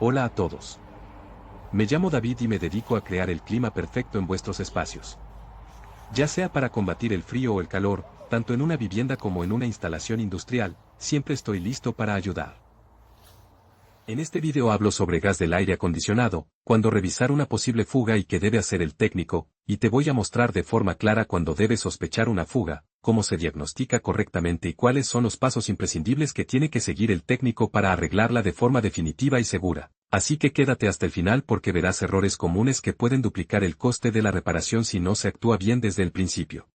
Hola a todos. Me llamo David y me dedico a crear el clima perfecto en vuestros espacios. Ya sea para combatir el frío o el calor, tanto en una vivienda como en una instalación industrial, siempre estoy listo para ayudar. En este video hablo sobre gas del aire acondicionado, cuando revisar una posible fuga y qué debe hacer el técnico, y te voy a mostrar de forma clara cuando debes sospechar una fuga, cómo se diagnostica correctamente y cuáles son los pasos imprescindibles que tiene que seguir el técnico para arreglarla de forma definitiva y segura. Así que quédate hasta el final porque verás errores comunes que pueden duplicar el coste de la reparación si no se actúa bien desde el principio.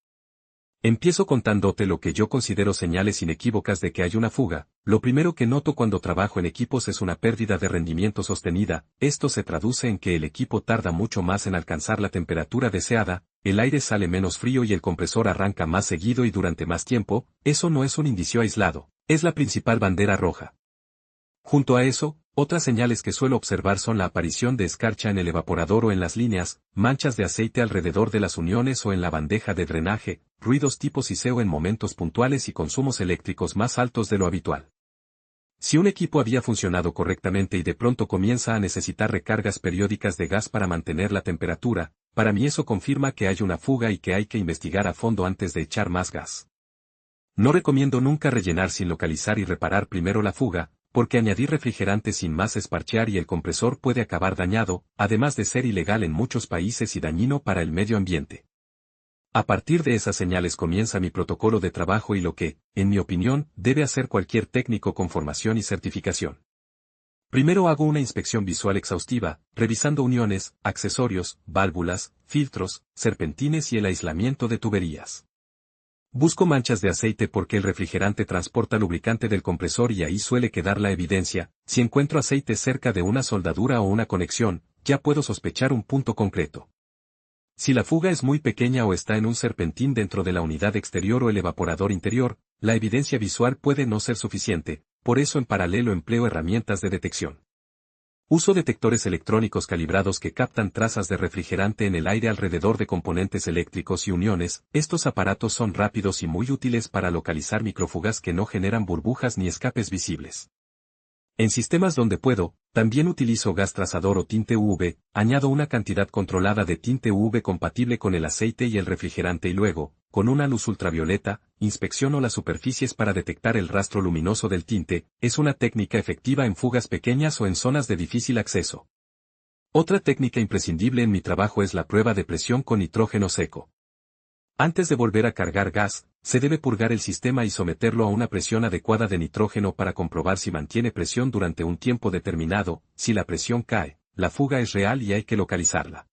Empiezo contándote lo que yo considero señales inequívocas de que hay una fuga. Lo primero que noto cuando trabajo en equipos es una pérdida de rendimiento sostenida. Esto se traduce en que el equipo tarda mucho más en alcanzar la temperatura deseada, el aire sale menos frío y el compresor arranca más seguido y durante más tiempo. Eso no es un indicio aislado, es la principal bandera roja. Junto a eso, otras señales que suelo observar son la aparición de escarcha en el evaporador o en las líneas, manchas de aceite alrededor de las uniones o en la bandeja de drenaje, ruidos tipo siseo en momentos puntuales y consumos eléctricos más altos de lo habitual. Si un equipo había funcionado correctamente y de pronto comienza a necesitar recargas periódicas de gas para mantener la temperatura, para mí eso confirma que hay una fuga y que hay que investigar a fondo antes de echar más gas. No recomiendo nunca rellenar sin localizar y reparar primero la fuga, porque añadir refrigerante sin más es parchear y el compresor puede acabar dañado, además de ser ilegal en muchos países y dañino para el medio ambiente. A partir de esas señales comienza mi protocolo de trabajo y lo que, en mi opinión, debe hacer cualquier técnico con formación y certificación. Primero hago una inspección visual exhaustiva, revisando uniones, accesorios, válvulas, filtros, serpentines y el aislamiento de tuberías. Busco manchas de aceite porque el refrigerante transporta lubricante del compresor y ahí suele quedar la evidencia. Si encuentro aceite cerca de una soldadura o una conexión, ya puedo sospechar un punto concreto. Si la fuga es muy pequeña o está en un serpentín dentro de la unidad exterior o el evaporador interior, la evidencia visual puede no ser suficiente, por eso en paralelo empleo herramientas de detección. Uso detectores electrónicos calibrados que captan trazas de refrigerante en el aire alrededor de componentes eléctricos y uniones. Estos aparatos son rápidos y muy útiles para localizar microfugas que no generan burbujas ni escapes visibles. En sistemas donde puedo, también utilizo gas trazador o tinte UV, añado una cantidad controlada de tinte UV compatible con el aceite y el refrigerante y luego, con una luz ultravioleta, inspecciono las superficies para detectar el rastro luminoso del tinte. Es una técnica efectiva en fugas pequeñas o en zonas de difícil acceso. Otra técnica imprescindible en mi trabajo es la prueba de presión con nitrógeno seco. Antes de volver a cargar gas, se debe purgar el sistema y someterlo a una presión adecuada de nitrógeno para comprobar si mantiene presión durante un tiempo determinado. Si la presión cae, la fuga es real y hay que localizarla.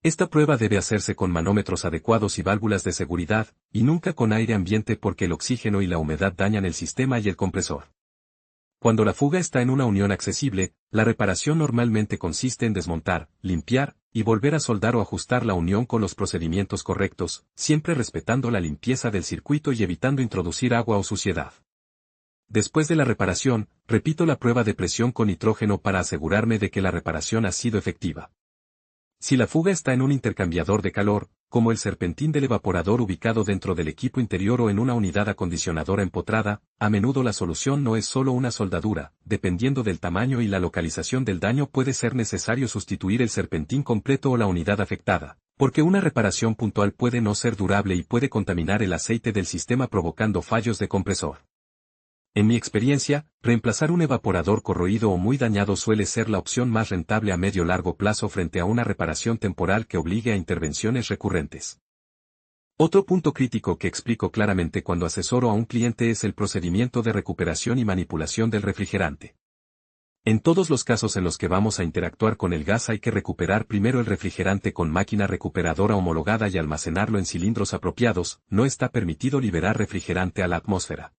Esta prueba debe hacerse con manómetros adecuados y válvulas de seguridad, y nunca con aire ambiente porque el oxígeno y la humedad dañan el sistema y el compresor. Cuando la fuga está en una unión accesible, la reparación normalmente consiste en desmontar, limpiar, y volver a soldar o ajustar la unión con los procedimientos correctos, siempre respetando la limpieza del circuito y evitando introducir agua o suciedad. Después de la reparación, repito la prueba de presión con nitrógeno para asegurarme de que la reparación ha sido efectiva. Si la fuga está en un intercambiador de calor, como el serpentín del evaporador ubicado dentro del equipo interior o en una unidad acondicionadora empotrada, a menudo la solución no es solo una soldadura. Dependiendo del tamaño y la localización del daño puede ser necesario sustituir el serpentín completo o la unidad afectada, porque una reparación puntual puede no ser durable y puede contaminar el aceite del sistema provocando fallos de compresor. En mi experiencia, reemplazar un evaporador corroído o muy dañado suele ser la opción más rentable a medio-largo plazo frente a una reparación temporal que obligue a intervenciones recurrentes. Otro punto crítico que explico claramente cuando asesoro a un cliente es el procedimiento de recuperación y manipulación del refrigerante. En todos los casos en los que vamos a interactuar con el gas hay que recuperar primero el refrigerante con máquina recuperadora homologada y almacenarlo en cilindros apropiados. No está permitido liberar refrigerante a la atmósfera.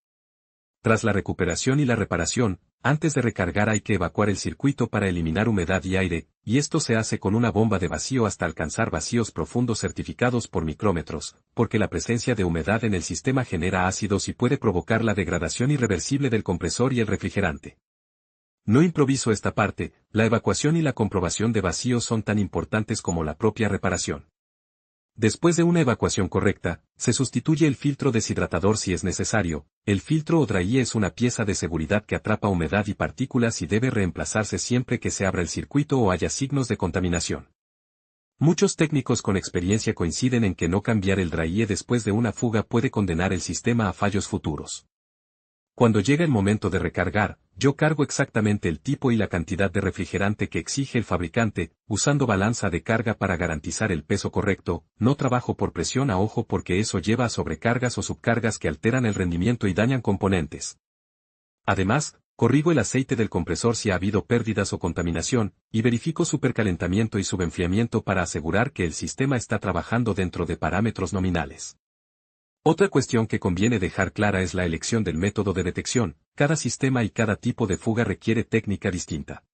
Tras la recuperación y la reparación, antes de recargar hay que evacuar el circuito para eliminar humedad y aire, y esto se hace con una bomba de vacío hasta alcanzar vacíos profundos certificados por micrómetros, porque la presencia de humedad en el sistema genera ácidos y puede provocar la degradación irreversible del compresor y el refrigerante. No improviso esta parte, la evacuación y la comprobación de vacíos son tan importantes como la propia reparación. Después de una evacuación correcta, se sustituye el filtro deshidratador si es necesario. El filtro o dryie es una pieza de seguridad que atrapa humedad y partículas y debe reemplazarse siempre que se abra el circuito o haya signos de contaminación. Muchos técnicos con experiencia coinciden en que no cambiar el dryie después de una fuga puede condenar el sistema a fallos futuros. Cuando llega el momento de recargar, yo cargo exactamente el tipo y la cantidad de refrigerante que exige el fabricante, usando balanza de carga para garantizar el peso correcto. No trabajo por presión a ojo porque eso lleva a sobrecargas o subcargas que alteran el rendimiento y dañan componentes. Además, corrijo el aceite del compresor si ha habido pérdidas o contaminación, y verifico supercalentamiento y subenfriamiento para asegurar que el sistema está trabajando dentro de parámetros nominales. Otra cuestión que conviene dejar clara es la elección del método de detección. Cada sistema y cada tipo de fuga requiere técnica distinta.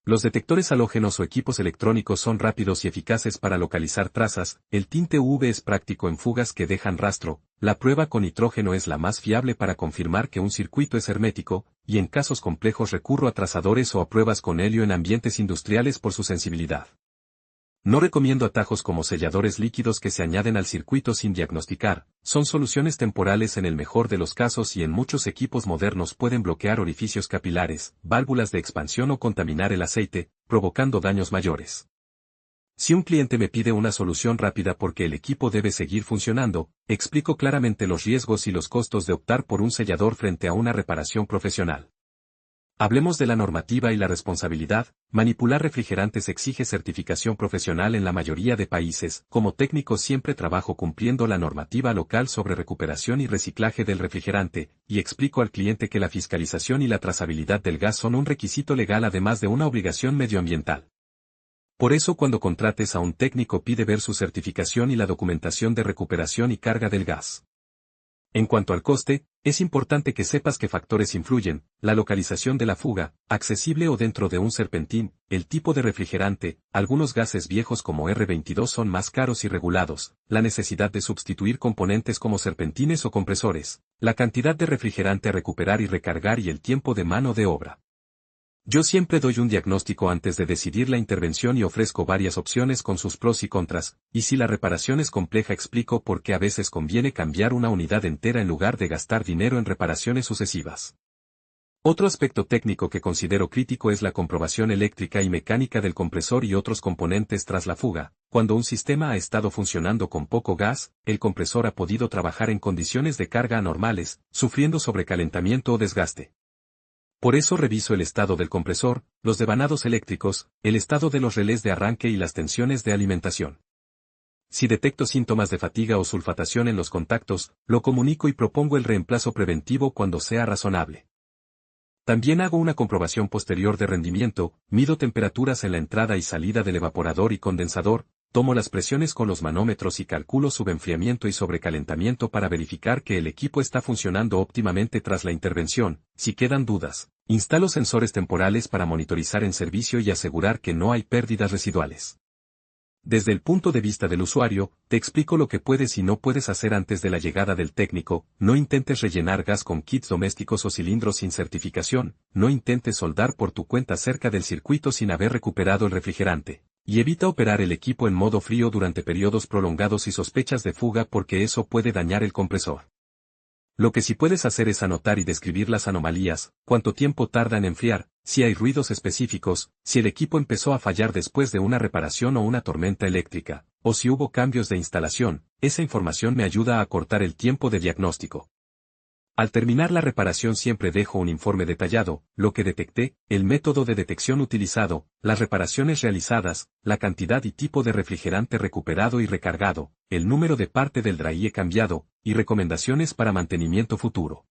Los detectores halógenos o equipos electrónicos son rápidos y eficaces para localizar trazas, el tinte UV es práctico en fugas que dejan rastro, la prueba con nitrógeno es la más fiable para confirmar que un circuito es hermético, y en casos complejos recurro a trazadores o a pruebas con helio en ambientes industriales por su sensibilidad. No recomiendo atajos como selladores líquidos que se añaden al circuito sin diagnosticar, son soluciones temporales en el mejor de los casos y en muchos equipos modernos pueden bloquear orificios capilares, válvulas de expansión o contaminar el aceite, provocando daños mayores. Si un cliente me pide una solución rápida porque el equipo debe seguir funcionando, explico claramente los riesgos y los costos de optar por un sellador frente a una reparación profesional. Hablemos de la normativa y la responsabilidad. Manipular refrigerantes exige certificación profesional en la mayoría de países. Como técnico siempre trabajo cumpliendo la normativa local sobre recuperación y reciclaje del refrigerante, y explico al cliente que la fiscalización y la trazabilidad del gas son un requisito legal además de una obligación medioambiental. Por eso cuando contrates a un técnico pide ver su certificación y la documentación de recuperación y carga del gas. En cuanto al coste, es importante que sepas qué factores influyen: la localización de la fuga, accesible o dentro de un serpentín, el tipo de refrigerante, algunos gases viejos como R22 son más caros y regulados, la necesidad de sustituir componentes como serpentines o compresores, la cantidad de refrigerante a recuperar y recargar y el tiempo de mano de obra. Yo siempre doy un diagnóstico antes de decidir la intervención y ofrezco varias opciones con sus pros y contras, y si la reparación es compleja explico por qué a veces conviene cambiar una unidad entera en lugar de gastar dinero en reparaciones sucesivas. Otro aspecto técnico que considero crítico es la comprobación eléctrica y mecánica del compresor y otros componentes tras la fuga. Cuando un sistema ha estado funcionando con poco gas, el compresor ha podido trabajar en condiciones de carga anormales, sufriendo sobrecalentamiento o desgaste. Por eso reviso el estado del compresor, los devanados eléctricos, el estado de los relés de arranque y las tensiones de alimentación. Si detecto síntomas de fatiga o sulfatación en los contactos, lo comunico y propongo el reemplazo preventivo cuando sea razonable. También hago una comprobación posterior de rendimiento, mido temperaturas en la entrada y salida del evaporador y condensador, tomo las presiones con los manómetros y calculo subenfriamiento y sobrecalentamiento para verificar que el equipo está funcionando óptimamente tras la intervención. Si quedan dudas, instalo sensores temporales para monitorizar en servicio y asegurar que no hay pérdidas residuales. Desde el punto de vista del usuario, te explico lo que puedes y no puedes hacer antes de la llegada del técnico. No intentes rellenar gas con kits domésticos o cilindros sin certificación, no intentes soldar por tu cuenta cerca del circuito sin haber recuperado el refrigerante, y evita operar el equipo en modo frío durante periodos prolongados y sospechas de fuga porque eso puede dañar el compresor. Lo que sí puedes hacer es anotar y describir las anomalías, cuánto tiempo tarda en enfriar, si hay ruidos específicos, si el equipo empezó a fallar después de una reparación o una tormenta eléctrica, o si hubo cambios de instalación. Esa información me ayuda a acortar el tiempo de diagnóstico. Al terminar la reparación siempre dejo un informe detallado: lo que detecté, el método de detección utilizado, las reparaciones realizadas, la cantidad y tipo de refrigerante recuperado y recargado, el número de parte del dryie cambiado, y recomendaciones para mantenimiento futuro.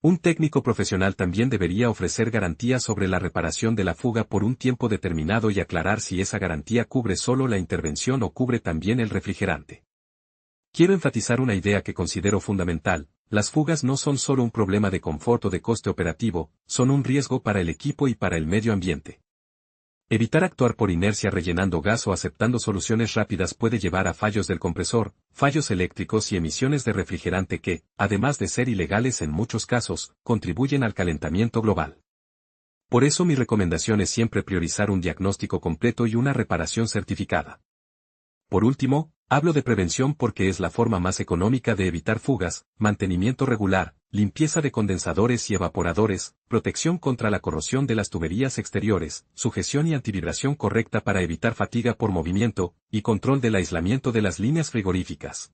Un técnico profesional también debería ofrecer garantía sobre la reparación de la fuga por un tiempo determinado y aclarar si esa garantía cubre solo la intervención o cubre también el refrigerante. Quiero enfatizar una idea que considero fundamental: las fugas no son solo un problema de confort o de coste operativo, son un riesgo para el equipo y para el medio ambiente. Evitar actuar por inercia rellenando gas o aceptando soluciones rápidas puede llevar a fallos del compresor, fallos eléctricos y emisiones de refrigerante que, además de ser ilegales en muchos casos, contribuyen al calentamiento global. Por eso mi recomendación es siempre priorizar un diagnóstico completo y una reparación certificada. Por último, Hablo de prevención porque es la forma más económica de evitar fugas, mantenimiento regular, limpieza de condensadores y evaporadores, protección contra la corrosión de las tuberías exteriores, sujeción y antivibración correcta para evitar fatiga por movimiento, y control del aislamiento de las líneas frigoríficas.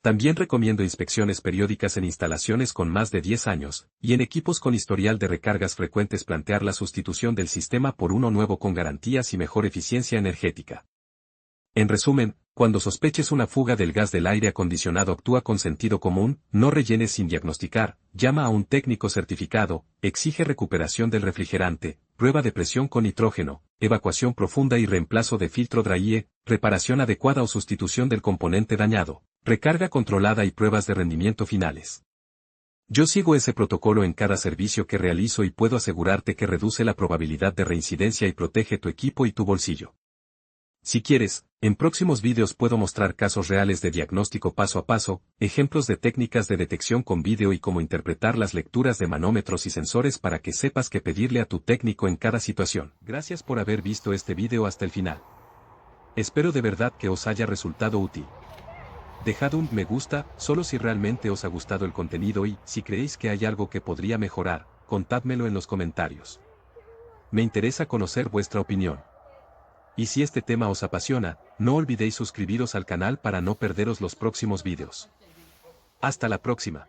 También recomiendo inspecciones periódicas en instalaciones con más de 10 años, y en equipos con historial de recargas frecuentes plantear la sustitución del sistema por uno nuevo con garantías y mejor eficiencia energética. En resumen, cuando sospeches una fuga del gas del aire acondicionado, actúa con sentido común, no rellenes sin diagnosticar, llama a un técnico certificado, exige recuperación del refrigerante, prueba de presión con nitrógeno, evacuación profunda y reemplazo de filtro dry, reparación adecuada o sustitución del componente dañado, recarga controlada y pruebas de rendimiento finales. Yo sigo ese protocolo en cada servicio que realizo y puedo asegurarte que reduce la probabilidad de reincidencia y protege tu equipo y tu bolsillo. Si quieres, en próximos vídeos puedo mostrar casos reales de diagnóstico paso a paso, ejemplos de técnicas de detección con vídeo y cómo interpretar las lecturas de manómetros y sensores para que sepas qué pedirle a tu técnico en cada situación. Gracias por haber visto este vídeo hasta el final. Espero de verdad que os haya resultado útil. Dejad un me gusta, solo si realmente os ha gustado el contenido y, si creéis que hay algo que podría mejorar, contádmelo en los comentarios. Me interesa conocer vuestra opinión. Y si este tema os apasiona, no olvidéis suscribiros al canal para no perderos los próximos vídeos. Hasta la próxima.